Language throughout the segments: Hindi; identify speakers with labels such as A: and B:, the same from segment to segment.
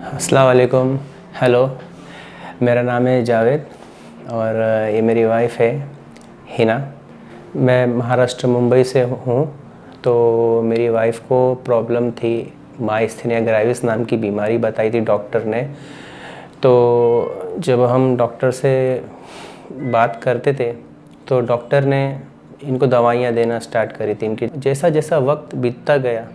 A: अस्सलाम वालेकुम। हेलो, मेरा नाम है जावेद और ये मेरी वाइफ है हिना। मैं महाराष्ट्र मुंबई से हूँ। तो मेरी वाइफ को प्रॉब्लम थी, माइस्थेनिया ग्रेविस नाम की बीमारी बताई थी डॉक्टर ने। तो जब हम डॉक्टर से बात करते थे तो डॉक्टर ने इनको दवाइयाँ देना स्टार्ट करी थी। इनकी जैसा जैसा वक्त बीतता गया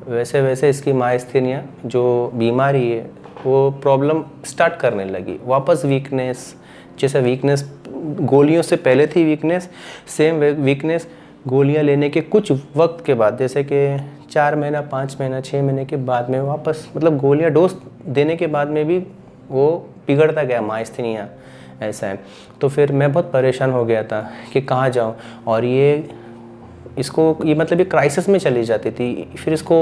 A: वैसे वैसे इसकी माइस्थेनिया जो बीमारी है वो प्रॉब्लम स्टार्ट करने लगी। वापस वीकनेस, जैसे वीकनेस गोलियों से पहले थी वीकनेस, सेम वीकनेस गोलियां लेने के कुछ वक्त के बाद, जैसे कि 4 महीना, 5 महीना, 6 महीने के बाद में वापस, मतलब गोलियां डोज देने के बाद में भी वो बिगड़ता गया माइस्थेनिया। ऐसा है। तो फिर मैं बहुत परेशान हो गया था कि कहाँ जाऊँ। और ये मतलब ये क्राइसिस में चली जाती थी। फिर इसको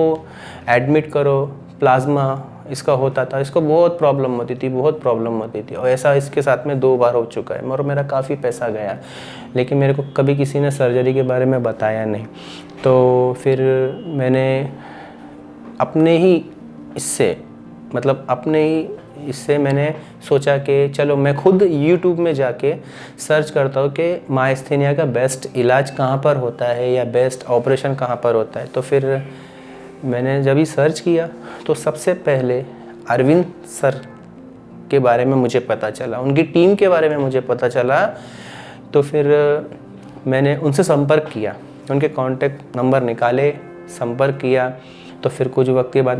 A: एडमिट करो, प्लाज्मा इसका होता था, इसको बहुत प्रॉब्लम होती थी और ऐसा इसके साथ में 2 बार हो चुका है और मेरा काफ़ी पैसा गया, लेकिन मेरे को कभी किसी ने सर्जरी के बारे में बताया नहीं। तो फिर मैंने अपने ही इससे मैंने सोचा कि चलो मैं खुद YouTube में जाके सर्च करता हूँ कि माइस्थेनिया का बेस्ट इलाज कहाँ पर होता है या बेस्ट ऑपरेशन कहाँ पर होता है। तो फिर मैंने जब ही सर्च किया तो सबसे पहले अरविंद सर के बारे में मुझे पता चला, उनकी टीम के बारे में मुझे पता चला। तो फिर मैंने उनसे संपर्क किया, उनके कॉन्टैक्ट नंबर निकाले, संपर्क किया। तो फिर कुछ वक्त के बाद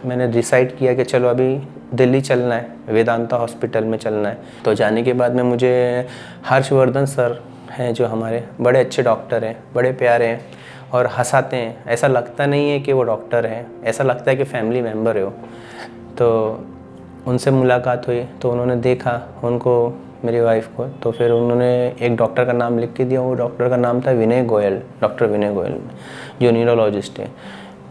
A: मैंने डिसाइड किया कि चलो अभी दिल्ली चलना है, वेदांता हॉस्पिटल में चलना है। तो जाने के बाद में मुझे हर्षवर्धन सर हैं जो हमारे बड़े अच्छे डॉक्टर हैं, बड़े प्यारे हैं और हंसाते हैं। ऐसा लगता नहीं है कि वो डॉक्टर हैं, ऐसा लगता है कि फैमिली मेम्बर है वो। तो उनसे मुलाकात हुई तो उन्होंने देखा उनको, मेरी वाइफ को। तो फिर उन्होंने एक डॉक्टर का नाम लिख के दिया। वो डॉक्टर का नाम था विनय गोयल, डॉक्टर विनय गोयल, जो न्यूरोलॉजिस्ट है।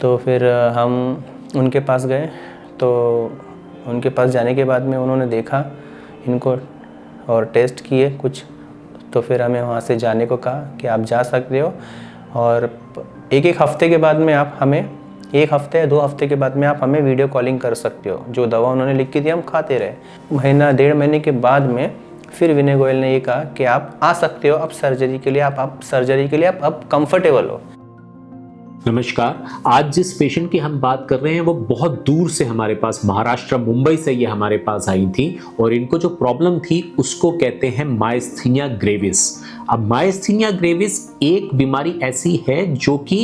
A: तो फिर हम उनके पास गए। तो उनके पास जाने के बाद में उन्होंने देखा इनको और टेस्ट किए कुछ। तो फिर हमें वहाँ से जाने को कहा कि आप जा सकते हो और एक हफ्ते के बाद में आप हमें, 1 हफ्ते या 2 हफ्ते के बाद में आप हमें वीडियो कॉलिंग कर सकते हो। जो दवा उन्होंने लिख के दी हम खाते रहे। महीना 1.5 महीने के बाद में फिर विनय गोयल ने ये कहा कि आप आ सकते हो अब सर्जरी के लिए, आप सर्जरी के लिए आप अब कंफर्टेबल हो।
B: नमस्कार। आज जिस पेशेंट की हम बात कर रहे हैं वो बहुत दूर से हमारे पास, महाराष्ट्र मुंबई से ये हमारे पास आई थी और इनको जो प्रॉब्लम थी उसको कहते हैं माइस्थेनिया ग्रेविस। अब माइस्थेनिया ग्रेविस एक बीमारी ऐसी है जो कि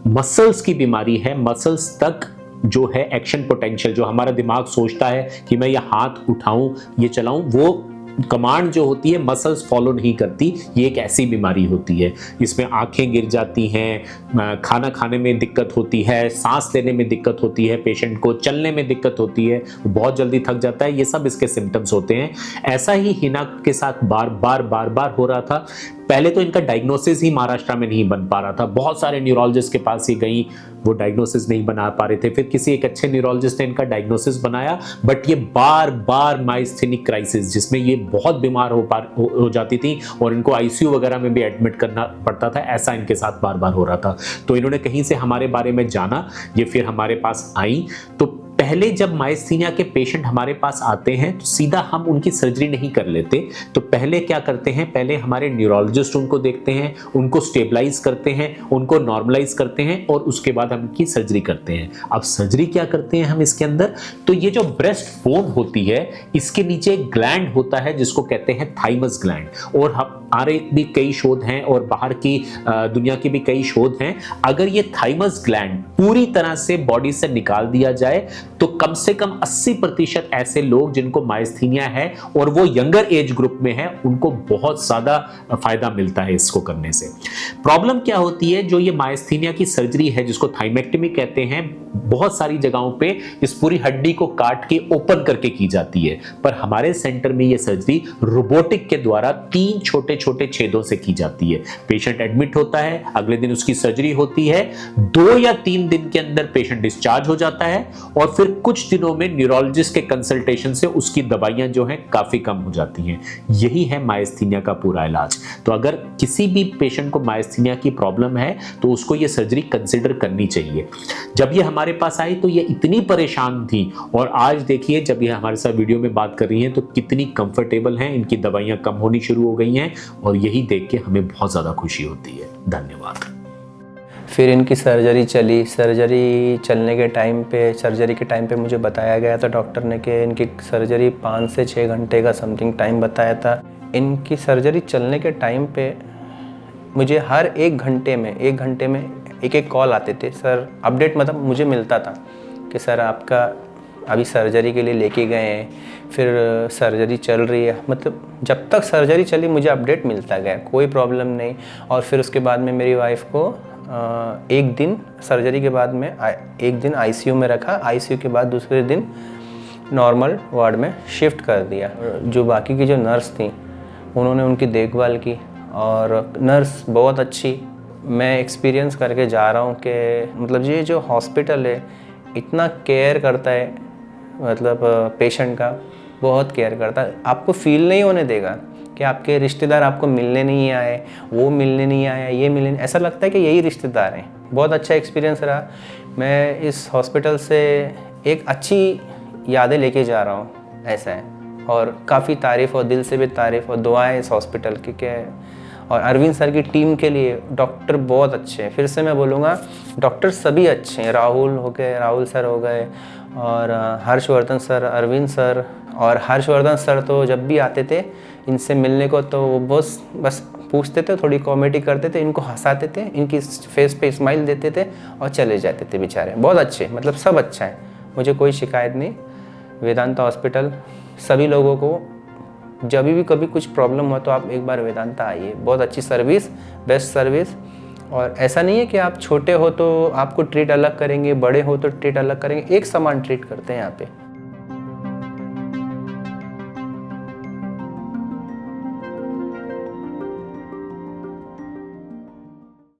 B: मसल्स की बीमारी है। मसल्स तक जो है एक्शन पोटेंशियल, जो हमारा दिमाग सोचता है कि मैं ये हाथ उठाऊं, ये चलाऊं, वो कमांड जो होती है मसल्स फॉलो नहीं करती। ये एक ऐसी बीमारी होती है। इसमें आंखें गिर जाती हैं, खाना खाने में दिक्कत होती है, सांस लेने में दिक्कत होती है, पेशेंट को चलने में दिक्कत होती है, बहुत जल्दी थक जाता है। ये सब इसके सिम्टम्स होते हैं। ऐसा ही हिना के साथ बार बार हो रहा था। पहले तो इनका डायग्नोसिस ही महाराष्ट्र में नहीं बन पा रहा था। बहुत सारे न्यूरोलॉजिस्ट के पास ही गई, वो डायग्नोसिस नहीं बना पा रहे थे। फिर किसी एक अच्छे न्यूरोलॉजिस्ट ने इनका डायग्नोसिस बनाया, बट ये बार माइस्थेनिक क्राइसिस, जिसमें ये बहुत बीमार हो जाती थी और इनको आईसीयू वगैरह में भी एडमिट करना पड़ता था। ऐसा इनके साथ बार हो रहा था। तो इन्होंने कहीं से हमारे बारे में जाना, ये फिर हमारे पास आई। तो पहले जब माइस्थेनिया के पेशेंट हमारे पास आते हैं तो सीधा हम उनकी सर्जरी नहीं कर लेते। तो पहले क्या करते हैं, पहले हमारे न्यूरोलॉजिस्ट उनको देखते हैं, उनको स्टेबलाइज करते हैं, उनको नॉर्मलाइज करते हैं और उसके बाद हम उनकी सर्जरी करते हैं। अब सर्जरी क्या करते हैं हम इसके अंदर, तो ये जो ब्रेस्ट बोन होती है इसके नीचे एक ग्लैंड होता है जिसको कहते हैं थाइमस ग्लैंड। और हमारे भी कई शोध हैं और बाहर की दुनिया के भी कई शोध हैं। अगर ये थाइमस ग्लैंड पूरी तरह से बॉडी से निकाल दिया जाए तो कम से कम 80% ऐसे लोग जिनको माइस्थेनिया है और वो यंगर एज ग्रुप में है, उनको बहुत ज्यादा फायदा मिलता है इसको करने से। प्रॉब्लम क्या होती है, जो ये माइस्थेनिया की सर्जरी है जिसको थाइमेक्टमी कहते हैं, बहुत सारी जगहों पे इस पूरी हड्डी को काट के ओपन करके की जाती है, पर हमारे सेंटर में ये सर्जरी रोबोटिक के द्वारा 3 छोटे छोटे छेदों से की जाती है। पेशेंट एडमिट होता है, अगले दिन उसकी सर्जरी होती है, 2 या 3 दिन के अंदर पेशेंट डिस्चार्ज हो जाता है और फिर फिर कुछ दिनों में न्यूरोलॉजिस्ट के कंसल्टेशन से उसकी दवाइयां जो हैं काफी कम हो जाती हैं। यही है माइस्थीनिया का पूरा इलाज। तो अगर किसी भी पेशेंट को माइस्थीनिया की प्रॉब्लम है तो उसको ये सर्जरी कंसिडर करनी चाहिए। जब ये हमारे पास आई तो ये इतनी परेशान थी, और आज देखिए जब ये हमारे साथ वीडियो में बात कर रही हैं तो कितनी कंफर्टेबल हैं, इनकी दवाइयां कम होनी शुरू हो गई हैं, और यही देख के हमें बहुत ज़्यादा खुशी होती है। धन्यवाद।
A: फिर इनकी सर्जरी चली। सर्जरी चलने के टाइम पे, सर्जरी के टाइम पे मुझे बताया गया था डॉक्टर ने कि इनकी सर्जरी 5 से 6 घंटे का समथिंग टाइम बताया था। इनकी सर्जरी चलने के टाइम पे मुझे हर 1 घंटे में एक कॉल आते थे। सर अपडेट मतलब मुझे मिलता था कि सर आपका अभी सर्जरी के लिए लेके गए हैं, फिर सर्जरी चल रही है। मतलब जब तक सर्जरी चली मुझे अपडेट मिलता गया, कोई प्रॉब्लम नहीं। और फिर उसके बाद में मेरी वाइफ को एक दिन सर्जरी के बाद में एक दिन आईसीयू में रखा। आईसीयू के बाद दूसरे दिन नॉर्मल वार्ड में शिफ्ट कर दिया। जो बाकी की जो नर्स थी उन्होंने उनकी देखभाल की, और नर्स बहुत अच्छी। मैं एक्सपीरियंस करके जा रहा हूँ कि मतलब ये जो हॉस्पिटल है इतना केयर करता है, मतलब पेशेंट का बहुत केयर करता है। आपको फील नहीं होने देगा कि आपके रिश्तेदार आपको मिलने नहीं आए, वो मिलने नहीं आया, ये मिलने, ऐसा लगता है कि यही रिश्तेदार हैं। बहुत अच्छा एक्सपीरियंस रहा। मैं इस हॉस्पिटल से एक अच्छी यादें लेके जा रहा हूँ, ऐसा है। और काफ़ी तारीफ़, और दिल से भी तारीफ़ और दुआएं इस हॉस्पिटल की के। और अरविंद सर की टीम के लिए डॉक्टर बहुत अच्छे हैं। फिर से मैं बोलूँगा डॉक्टर सभी अच्छे हैं। राहुल सर हो गए, और हर्षवर्धन सर, अरविंद सर। और हर्षवर्धन सर तो जब भी आते थे इनसे मिलने को तो वो बस पूछते थे, थोड़ी कॉमेडी करते थे, इनको हंसाते थे, इनकी फेस पे स्माइल देते थे और चले जाते थे बेचारे। बहुत अच्छे, मतलब सब अच्छा है, मुझे कोई शिकायत नहीं। वेदांता हॉस्पिटल सभी लोगों को जब भी कभी कुछ प्रॉब्लम हो तो आप एक बार वेदांता आइए। बहुत अच्छी सर्विस, बेस्ट सर्विस। और ऐसा नहीं है कि आप छोटे हो तो आपको ट्रीट अलग करेंगे, बड़े हो तो ट्रीट अलग करेंगे, एक समान ट्रीट करते हैं यहाँ पे।